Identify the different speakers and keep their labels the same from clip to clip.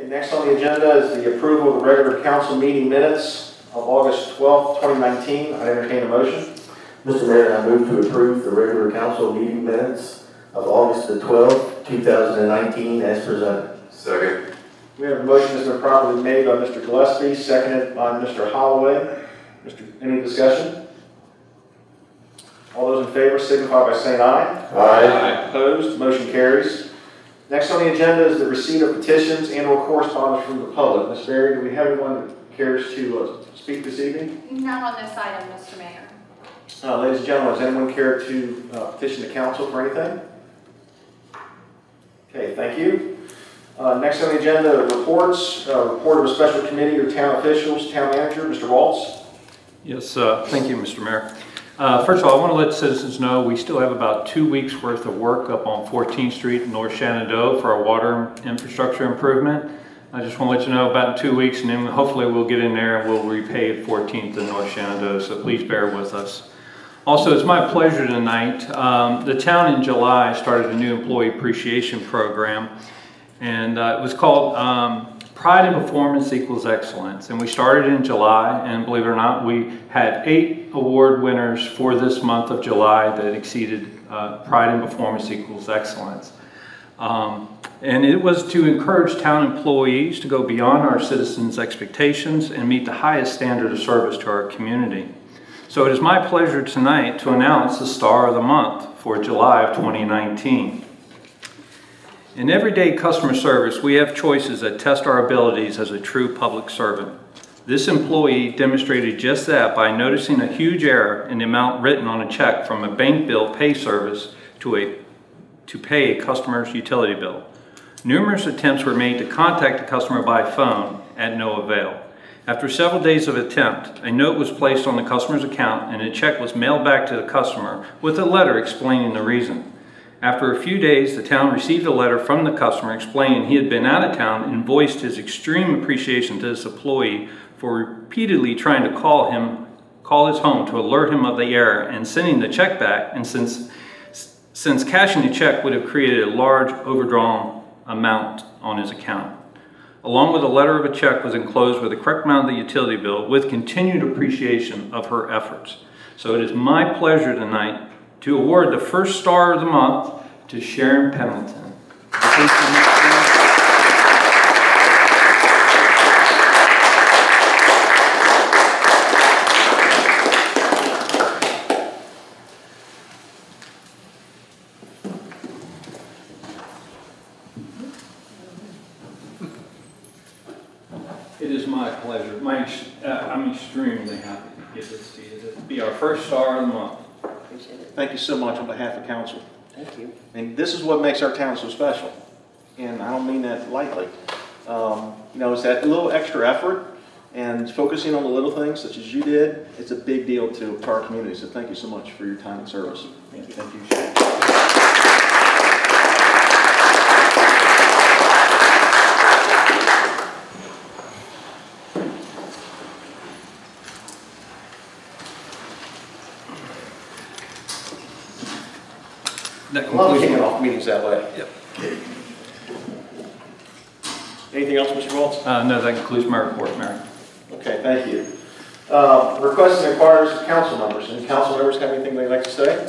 Speaker 1: Okay, next on the agenda is the approval of the regular council meeting minutes of August 12th, 2019. I entertain a motion.
Speaker 2: Mr. Mayor, I move to approve the regular council meeting minutes of August the 12th, 2019 as presented.
Speaker 3: Second.
Speaker 1: We have a motion that's been properly made by Mr. Gillespie, seconded by Mr. Holloway. Any discussion? All those in favor signify by saying aye.
Speaker 3: Aye.
Speaker 1: Opposed? Motion carries. Next on the agenda is the receipt of petitions and/or correspondence from the public. Ms. Berry, do we have anyone that cares to speak this evening?
Speaker 4: Not on this item, Mr. Mayor.
Speaker 1: Ladies and gentlemen, does anyone care to petition the council for anything? Okay, thank you. Next on the agenda, reports. Report of a special committee or town officials. Town manager, Mr. Waltz.
Speaker 5: Yes, thank you, Mr. Mayor. First of all, I want to let citizens know we still have about 2 weeks worth of work up on 14th Street in North Shenandoah for our water infrastructure improvement. I just want to let you know about 2 weeks, and then hopefully we'll get in there and we'll repay 14th in North Shenandoah, so please bear with us. Also, it's my pleasure tonight. The town in July started a new employee appreciation program, and it was called Pride in Performance Equals Excellence. And we started in July, and believe it or not, we had 8 award winners for this month of July that exceeded Pride in Performance Equals Excellence. And it was to encourage town employees to go beyond our citizens' expectations and meet the highest standard of service to our community. So it is my pleasure tonight to announce the Star of the Month for July of 2019. In everyday customer service, we have choices that test our abilities as a true public servant. This employee demonstrated just that by noticing a huge error in the amount written on a check from a bank bill pay service to pay a customer's utility bill. Numerous attempts were made to contact the customer by phone at no avail. After several days of attempt, a note was placed on the customer's account and a check was mailed back to the customer with a letter explaining the reason. After a few days, the town received a letter from the customer explaining he had been out of town and voiced his extreme appreciation to this employee for repeatedly trying to call his home to alert him of the error and sending the check back, and since cashing the check would have created a large overdrawn amount on his account. Along with a letter of a check was enclosed with the correct amount of the utility bill with continued appreciation of her efforts. So it is my pleasure tonight to award the first Star of the Month to Sharon Pendleton. It is my pleasure. I'm extremely happy to give this to you. This will be our first Star of the Month.
Speaker 1: Appreciate it. Thank you so much on behalf of council.
Speaker 2: Thank you.
Speaker 1: And this is what makes our town so special. And I don't mean that lightly. It's that little extra effort and focusing on the little things such as you did. It's a big deal to our community. So thank you so much for your time and service.
Speaker 2: Thank you.
Speaker 1: Thank you, Sharon. I love kicking off meetings that way.
Speaker 5: Yep.
Speaker 1: Anything else, Mr. Waltz?
Speaker 5: No, that concludes my report, Mayor.
Speaker 1: Okay, thank you. Requests and inquiries of council members. Any council members have anything they'd like to say?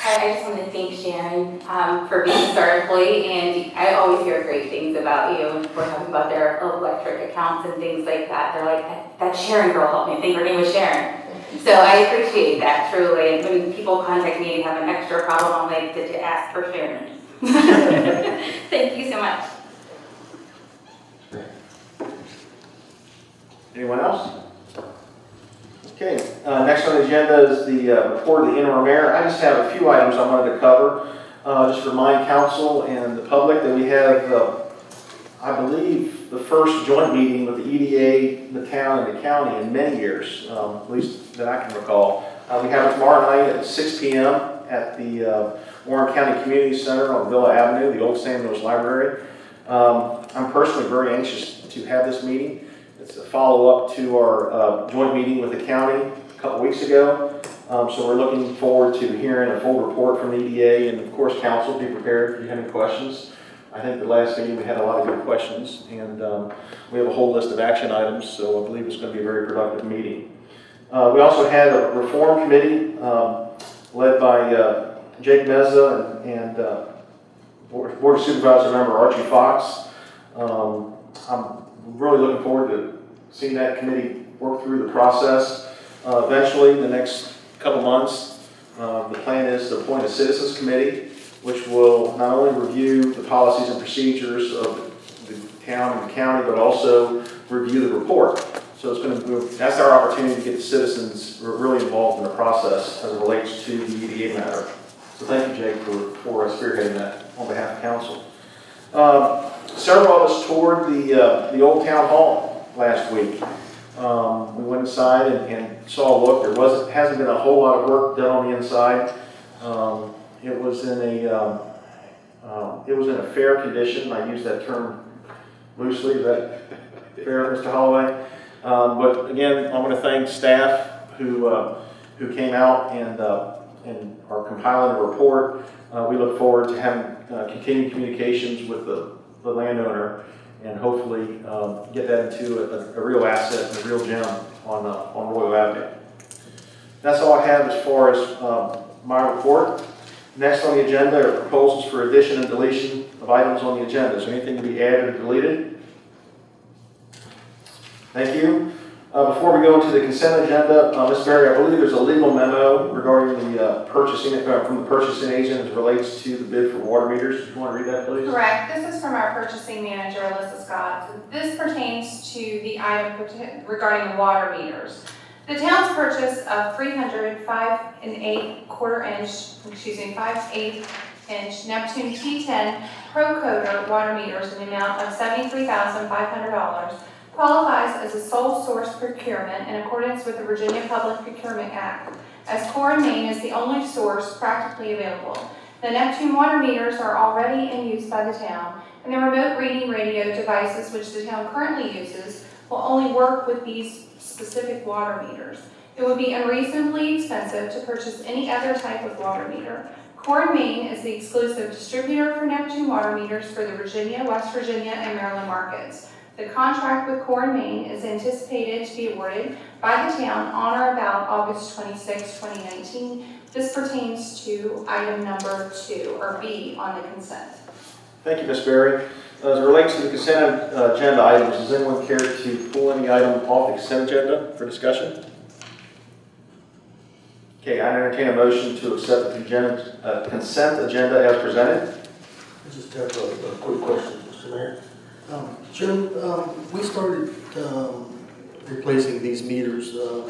Speaker 6: I just want to thank Sharon for being a STAR employee, and I always hear great things about you. We're talking about their electric accounts and things like that. They're like, that Sharon girl helped me. I think her name was Sharon. So I appreciate that, truly. And when people contact me and have an extra problem, I'm like, did you ask for Sharon? Thank you so much.
Speaker 1: Anyone else? Okay, next on the agenda is the report of the interim mayor. I just have a few items I wanted to cover. Just to remind council and the public that we have, I believe, the first joint meeting with the EDA, the town, and the county in many years, at least that I can recall. We have it tomorrow night at 6 p.m. at the Warren County Community Center on Villa Avenue, the old St. Louis Library. I'm personally very anxious to have this meeting. It's a follow-up to our joint meeting with the county a couple weeks ago. So we're looking forward to hearing a full report from the EDA, and of course council, be prepared if you have any questions. I think the last meeting we had a lot of good questions, and we have a whole list of action items, so I believe it's going to be a very productive meeting. We also had a reform committee led by Jake Meza and Board of Supervisor member Archie Fox. I'm really looking forward to seeing that committee work through the process. Eventually, in the next couple months, the plan is to appoint a citizens committee, which will not only review the policies and procedures of the town and the county, but also review the report. So it's going to, that's our opportunity to get the citizens really involved in the process as it relates to the EDA matter. So thank you, Jake, for spearheading that on behalf of council. Several of us toured the old town hall last week. We went inside and saw a look. There hasn't been a whole lot of work done on the inside. It was in a fair condition. I use that term loosely. Is that fair, Mr. Holloway? But again, I want to thank staff who came out and are compiling a report. We look forward to having continued communications with the landowner and hopefully get that into a real asset and a real gem on Royal Avenue. That's all I have as far as my report. Next on the agenda are proposals for addition and deletion of items on the agenda. Is there anything to be added or deleted? Thank you. Before we go into the consent agenda, Ms. Berry, I believe there's a legal memo regarding the purchasing from the purchasing agent as it relates to the bid for water meters. Do you want to read that, please?
Speaker 4: Correct. This is from our purchasing manager, Alyssa Scott. This pertains to the item regarding the water meters. The town's purchase of 300 5/8 inch Neptune T10 Pro Coder water meters in the amount of $73,500 qualifies as a sole source procurement in accordance with the Virginia Public Procurement Act, as Core and Main is the only source practically available. The Neptune water meters are already in use by the town, and the remote reading radio devices which the town currently uses will only work with these specific water meters. It would be unreasonably expensive to purchase any other type of water meter. Core and Main is the exclusive distributor for Neptune water meters for the Virginia, West Virginia, and Maryland markets. The contract with Core and Main is anticipated to be awarded by the town on or about August 26, 2019. This pertains to item number 2, or B, on the consent.
Speaker 1: Thank you, Ms. Berry. As it relates to the consent agenda items, does anyone care to pull any item off the consent agenda for discussion? Okay, I entertain a motion to accept the consent agenda as presented.
Speaker 2: I just have a quick question, Mr. Mayor. Jim, we started replacing these meters a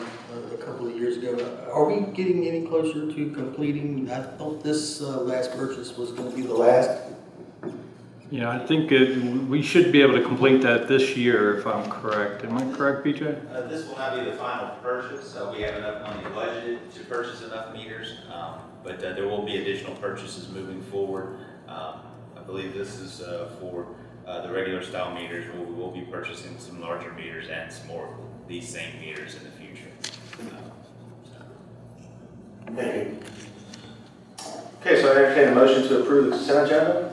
Speaker 2: couple of years ago. Are we getting any closer to completing? I thought this last purchase was going to be the last.
Speaker 5: Yeah, I think we should be able to complete that this year, if I'm correct. Am I correct, BJ?
Speaker 3: This will not be the final purchase. We have enough money budgeted to purchase enough meters, but there will be additional purchases moving forward. I believe this is for the regular style meters. We will be purchasing some larger meters and some more of these same meters in the future.
Speaker 1: Thank you. Okay, so I entertain a motion to approve the consent agenda.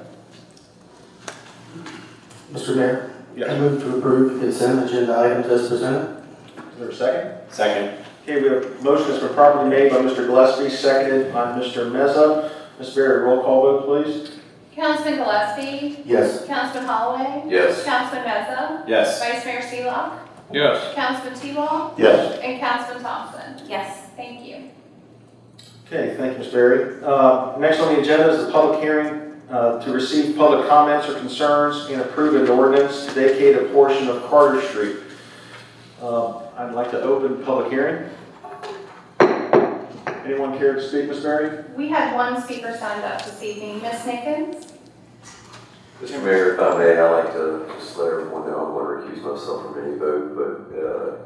Speaker 2: Mr. Mayor?
Speaker 1: Yes.
Speaker 2: I move to approve consent agenda items as presented.
Speaker 1: Is there a second?
Speaker 3: Second.
Speaker 1: Okay, we have a motion that's been properly made by Mr. Gillespie, seconded by Mr. Meza. Ms. Berry, roll call vote, please.
Speaker 4: Councilman Gillespie?
Speaker 2: Yes.
Speaker 4: Councilman Holloway?
Speaker 3: Yes.
Speaker 4: Councilman Meza?
Speaker 3: Yes.
Speaker 4: Vice Mayor Seelock?
Speaker 5: Yes.
Speaker 4: Councilman T-Wall?
Speaker 2: Yes.
Speaker 4: And Councilman Thompson?
Speaker 6: Yes.
Speaker 4: Thank you.
Speaker 1: Okay, thank you, Ms. Berry. Next on the agenda is the public hearing to receive public comments or concerns and approve an ordinance to vacate a portion of Carter Street. I'd like to open the public hearing. Anyone care to speak, Ms. Berry?
Speaker 4: We had one speaker signed up this evening. Ms. Nickens?
Speaker 7: Mr. Mayor, if I may, I'd like to just let everyone know I'm going to recuse myself from any vote, but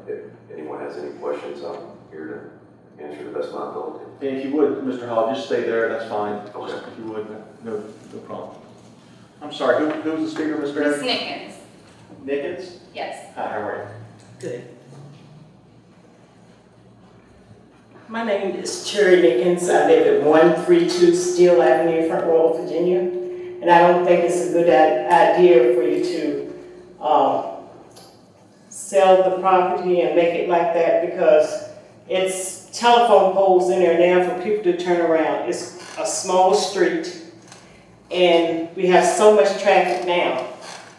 Speaker 7: if anyone has any questions, I'm here to answer the best of my ability.
Speaker 1: And if you would, Mr. Hall, just stay there, that's fine.
Speaker 7: Okay.
Speaker 1: If you would, no problem. I'm sorry, who was the speaker, Ms. Berry?
Speaker 4: Ms. Nickens?
Speaker 1: Nickens?
Speaker 4: Yes.
Speaker 1: Hi, how are you?
Speaker 8: Good. My name is Cherry Nickens. I live at 132 Steele Avenue, Front Royal, Virginia. And I don't think it's a good idea for you to sell the property and make it like that, because it's telephone poles in there now for people to turn around. It's a small street, and we have so much traffic now.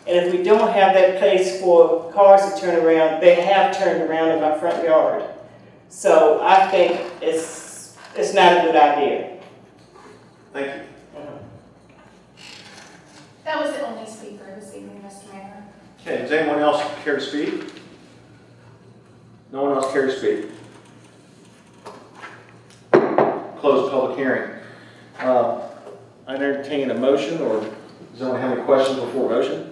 Speaker 8: And if we don't have that place for cars to turn around, they have turned around in my front yard. So I think it's not a good idea.
Speaker 1: Thank you.
Speaker 4: That was the only speaker this evening, Mr. Mayor.
Speaker 1: Okay, does anyone else care to speak? No one else care to speak? Close the public hearing. I entertain a motion, or does anyone have any questions before motion?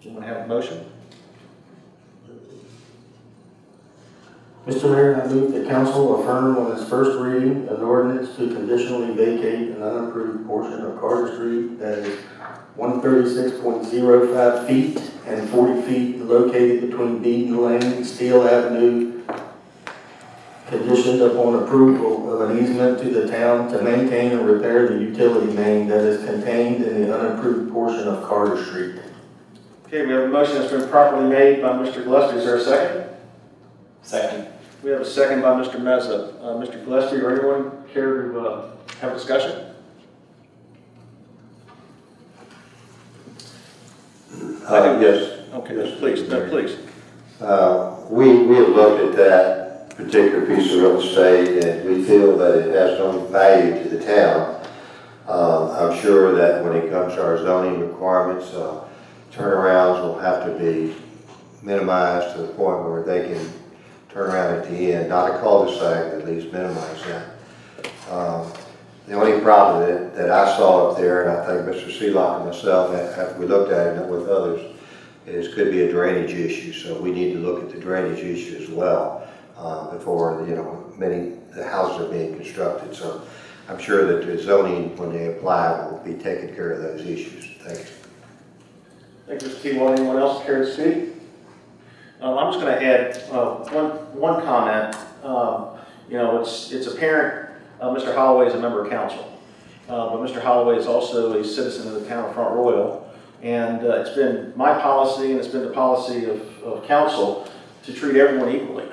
Speaker 1: Do you want to have a motion?
Speaker 2: Mr. Mayor, I move the council affirm on its first reading an ordinance to conditionally vacate an unapproved portion of Carter Street that is 136.05 feet and 40 feet located between Beaton Lane and Steele Avenue, conditioned upon approval of an easement to the town to maintain and repair the utility main that is contained in the unapproved portion of Carter Street.
Speaker 1: Okay, we have a motion that's been properly made by Mr. Gillespie. Is there a second?
Speaker 3: Second.
Speaker 1: We have a second by Mr. Meza. Mr. Gillespie, or anyone care to have a discussion?
Speaker 9: Yes.
Speaker 1: Okay,
Speaker 9: Yes,
Speaker 1: please,
Speaker 9: Mr.
Speaker 1: no,
Speaker 9: Mayor.
Speaker 1: please.
Speaker 9: We have looked at that particular piece of real estate, and we feel that it has no value to the town. I'm sure that when it comes to our zoning requirements, turnarounds will have to be minimized to the point where they can turn around at the end, not a cul-de-sac, at least minimize that. The only problem that I saw up there, and I think Mr. Seelock and myself, after we looked at it with others, is could be a drainage issue. So we need to look at the drainage issue as well before the houses are being constructed. So I'm sure that the zoning, when they apply, will be taking care of those issues. Thank you.
Speaker 1: Thank you, Mr. T. Anyone else care to speak? I'm just going to add one comment. It's apparent Mr. Holloway is a member of council, but Mr. Holloway is also a citizen of the town of Front Royal, and it's been my policy, and it's been the policy of council to treat everyone equally.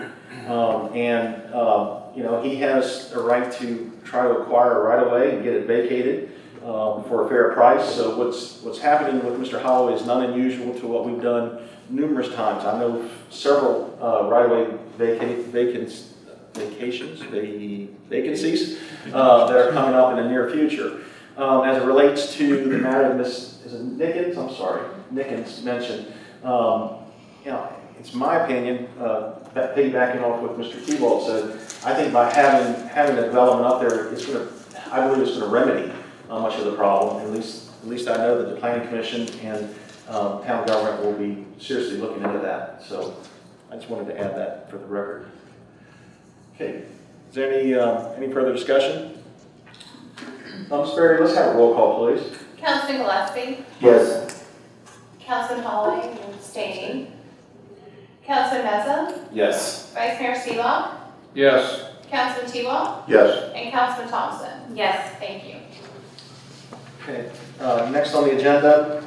Speaker 1: He has a right to try to acquire a right-of-way and get it vacated for a fair price. So what's happening with Mr. Holloway is not unusual to what we've done numerous times. I know several right-of-way vacancies that are coming up in the near future. As it relates to the matter that Nickens mentioned, it's my opinion, piggybacking off what Mr. Keywald said, I think by having a development up there, I believe it's going to remedy much of the problem. At least I know that the Planning Commission and town government will be seriously looking into that. So I just wanted to add that for the record. Okay, is there any further discussion? Ms. Berry, let's have a roll call, please.
Speaker 4: Councilman Gillespie?
Speaker 2: Yes.
Speaker 4: Councilman Holloway, abstaining. Councilman Meza?
Speaker 3: Yes.
Speaker 4: Vice Mayor Seelock?
Speaker 5: Yes.
Speaker 4: Councilman T-Wall?
Speaker 9: Yes.
Speaker 4: And Councilman Thompson?
Speaker 6: Yes.
Speaker 4: Thank you.
Speaker 1: Okay, next on the agenda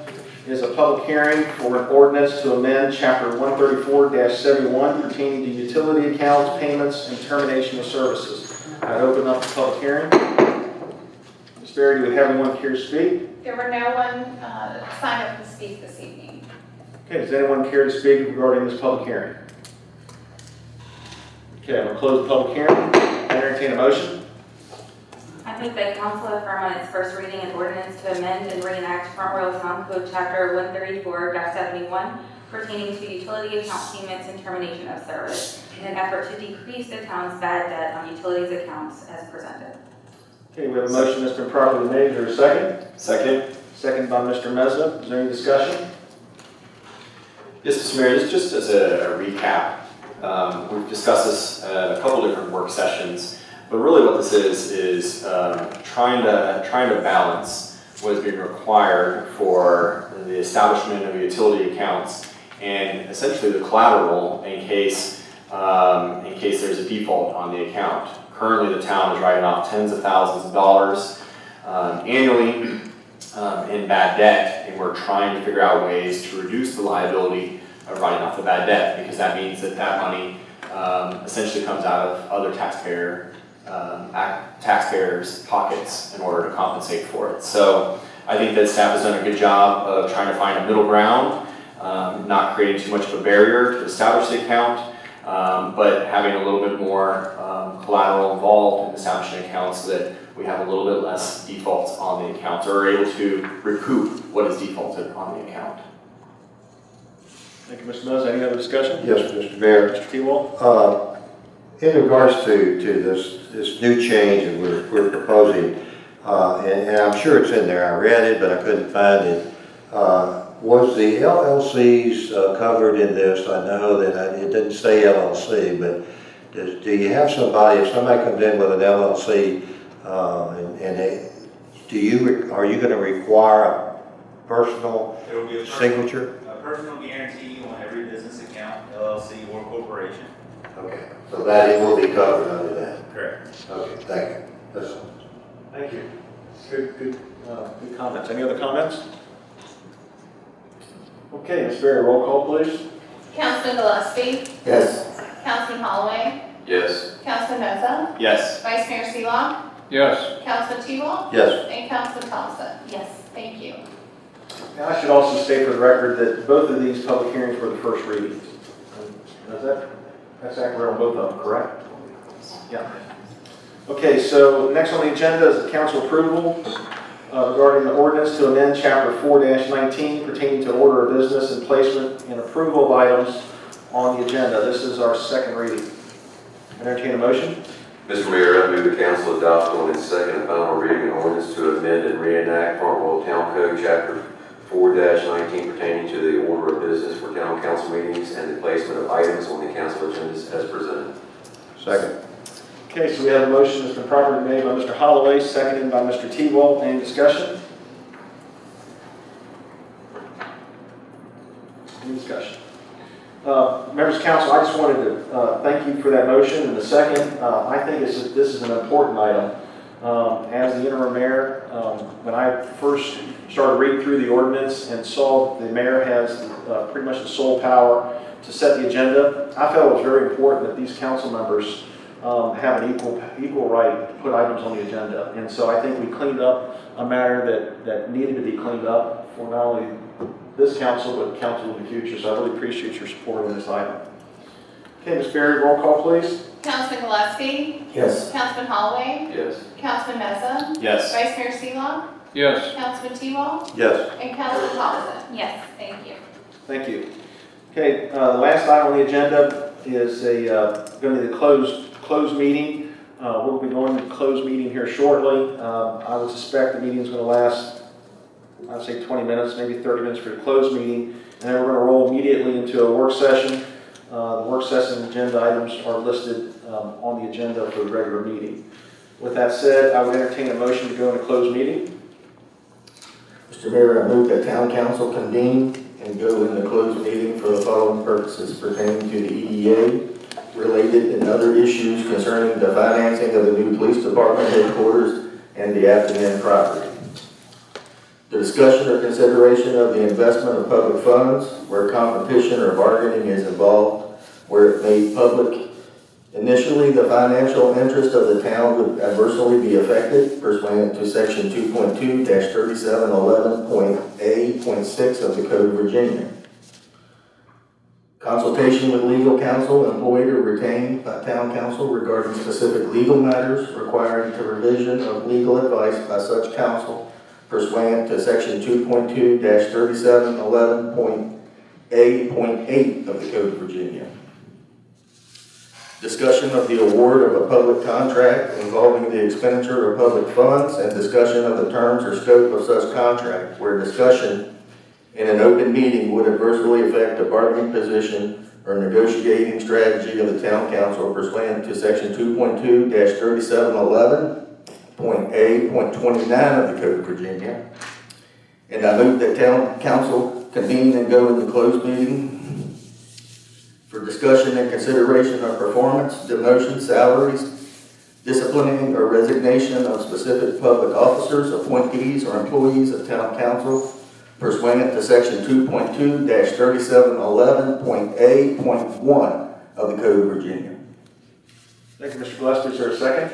Speaker 1: is a public hearing for an ordinance to amend Chapter 134-71 pertaining to utility accounts, payments, and termination of services. I'd open up the public hearing. Ms. Berry, do we have anyone here to speak?
Speaker 4: There were no one signed up to speak this evening.
Speaker 1: Okay, does anyone care to speak regarding this public hearing? Okay, I'm going to close the public hearing. I entertain a motion.
Speaker 6: I move that council affirm on its first reading an ordinance to amend and reenact Front Royal Town Code Chapter 134-71 pertaining to utility account payments and termination of service in an effort to decrease the town's bad debt on utilities accounts as presented.
Speaker 1: Okay, we have a motion that's been properly made. Is there a second?
Speaker 3: Second.
Speaker 1: Second by Mr. Meza. Is there any discussion?
Speaker 10: Yes, Mr. Mayor, just as a recap, we've discussed this at a couple different work sessions, but really what this is trying to balance what is being required for the establishment of utility accounts and essentially the collateral in case in case there's a default on the account. Currently, the town is writing off tens of thousands of dollars annually in bad debt, and we're trying to figure out ways to reduce the liability of writing off the bad debt, because that means that that money essentially comes out of other taxpayers' pockets in order to compensate for it. So I think that staff has done a good job of trying to find a middle ground, not creating too much of a barrier to establish the account, but having a little bit more collateral involved in establishing accounts so that we have a little bit less defaults on the accounts, or are able to recoup what is defaulted on the account.
Speaker 1: Thank you, Mr. Mills. Any other discussion?
Speaker 9: Yes, Mr. Mayor.
Speaker 1: Mr. T-Wall?
Speaker 9: In regards to this new change that we're proposing, and I'm sure it's in there, I read it, but I couldn't find it. Was the LLCs covered in this? I know that it didn't say LLC, but do you have somebody, if somebody comes in with an LLC, are you going to require a personal signature?
Speaker 3: A personal guarantee on every business account, LLC or corporation.
Speaker 9: Okay, so that it will be covered under that.
Speaker 3: Correct.
Speaker 9: Okay, thank you. That's all.
Speaker 1: Thank you. Good comments. Any other comments? Okay, Ms. Berry, roll call, please.
Speaker 4: Councilman Gillespie?
Speaker 2: Yes.
Speaker 4: Councilman Holloway?
Speaker 7: Yes.
Speaker 4: Councilman Meza?
Speaker 10: Yes.
Speaker 4: Vice Mayor Seelock?
Speaker 5: Yes.
Speaker 4: Councilman T-Wall?
Speaker 9: Yes.
Speaker 4: And Councilman Thompson?
Speaker 6: Yes.
Speaker 4: Thank you.
Speaker 1: Now, I should also state for the record that both of these public hearings were the first readings. That's accurate on both of them, correct? Yeah. Okay, so next on the agenda is the council approval regarding the ordinance to amend Chapter 4-19 pertaining to order of business and placement and approval of items on the agenda. This is our second reading. Entertain a motion.
Speaker 7: Mr. Mayor, I move the council adopt on its second and final reading an ordinance to amend and reenact Farmville Town Code Chapter 4-19 pertaining to the order of business for town council meetings and the placement of items on the council agendas as presented.
Speaker 9: Second.
Speaker 1: Okay, so we have a motion that's been properly made by Mr. Holloway, seconded by Mr. T-Wall. Any discussion? Any discussion? Members of council, I just wanted to thank you for that motion. And the second, I think this is an important item. As the interim mayor, when I first started reading through the ordinance and saw the mayor has pretty much the sole power to set the agenda, I felt it was very important that these council members have an equal right to put items on the agenda. And so I think we cleaned up a matter that needed to be cleaned up for not only this council, but council in the future. So I really appreciate your support on this item. Okay, Ms. Berry, roll call, please.
Speaker 4: Councilman Gillespie?
Speaker 2: Yes.
Speaker 4: Councilman Holloway?
Speaker 7: Yes.
Speaker 4: Councilman Meza?
Speaker 10: Yes.
Speaker 4: Vice Mayor Seelock?
Speaker 5: Yes.
Speaker 4: Councilman T-Wall?
Speaker 9: Yes.
Speaker 4: And Councilman Thompson? Yes. Thank you.
Speaker 1: Thank you. Okay, the last item on the agenda is going to be the closed meeting. We'll be going to closed meeting here shortly. I would suspect the meeting is going to last, I'd say 20 minutes, maybe 30 minutes for the closed meeting. And then we're going to roll immediately into a work session. The work session agenda items are listed on the agenda for the regular meeting. With that said, I would entertain a motion to go into closed meeting.
Speaker 2: Mr. Mayor, I move that town council convene and go into closed meeting for the following purposes pertaining to the EDA, related and other issues concerning the financing of the new police department headquarters and the Afton property. The discussion or consideration of the investment of public funds where competition or bargaining is involved, where it made public. Initially, the financial interest of the town would adversely be affected pursuant to Section 2.2-3711.A.6 of the Code of Virginia. Consultation with legal counsel employed or retained by town council regarding specific legal matters requiring the revision of legal advice by such counsel pursuant to Section 2.2-3711.A.8 of the Code of Virginia. Discussion of the award of a public contract involving the expenditure of public funds and discussion of the terms or scope of such contract, where discussion in an open meeting would adversely affect the bargaining position or negotiating strategy of the town council pursuant to Section 2.2-3711.A.29 of the Code of Virginia. And I move that town council convene and go into closed meeting for for discussion and consideration of performance, demotion, salaries, disciplining or resignation of specific public officers, appointees, or employees of town council pursuant to section 2.2-3711.A.1 of the Code of Virginia.
Speaker 1: Thank you, Mr. Gillespie. Is there a second?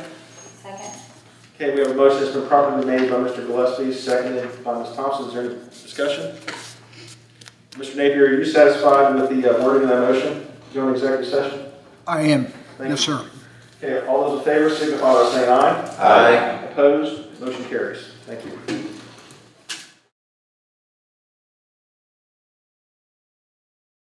Speaker 4: Second.
Speaker 1: Okay, we have a motion that's been properly made by Mr. Gillespie, seconded by Ms. Thompson. Is there any discussion? Mr. Napier, are you satisfied with the wording of that motion to go into executive session?
Speaker 11: I am.
Speaker 1: Thank
Speaker 11: Yes,
Speaker 1: you.
Speaker 11: sir.
Speaker 1: Okay, all those in favor signify by saying aye.
Speaker 7: Aye.
Speaker 1: Opposed? Motion carries. Thank you.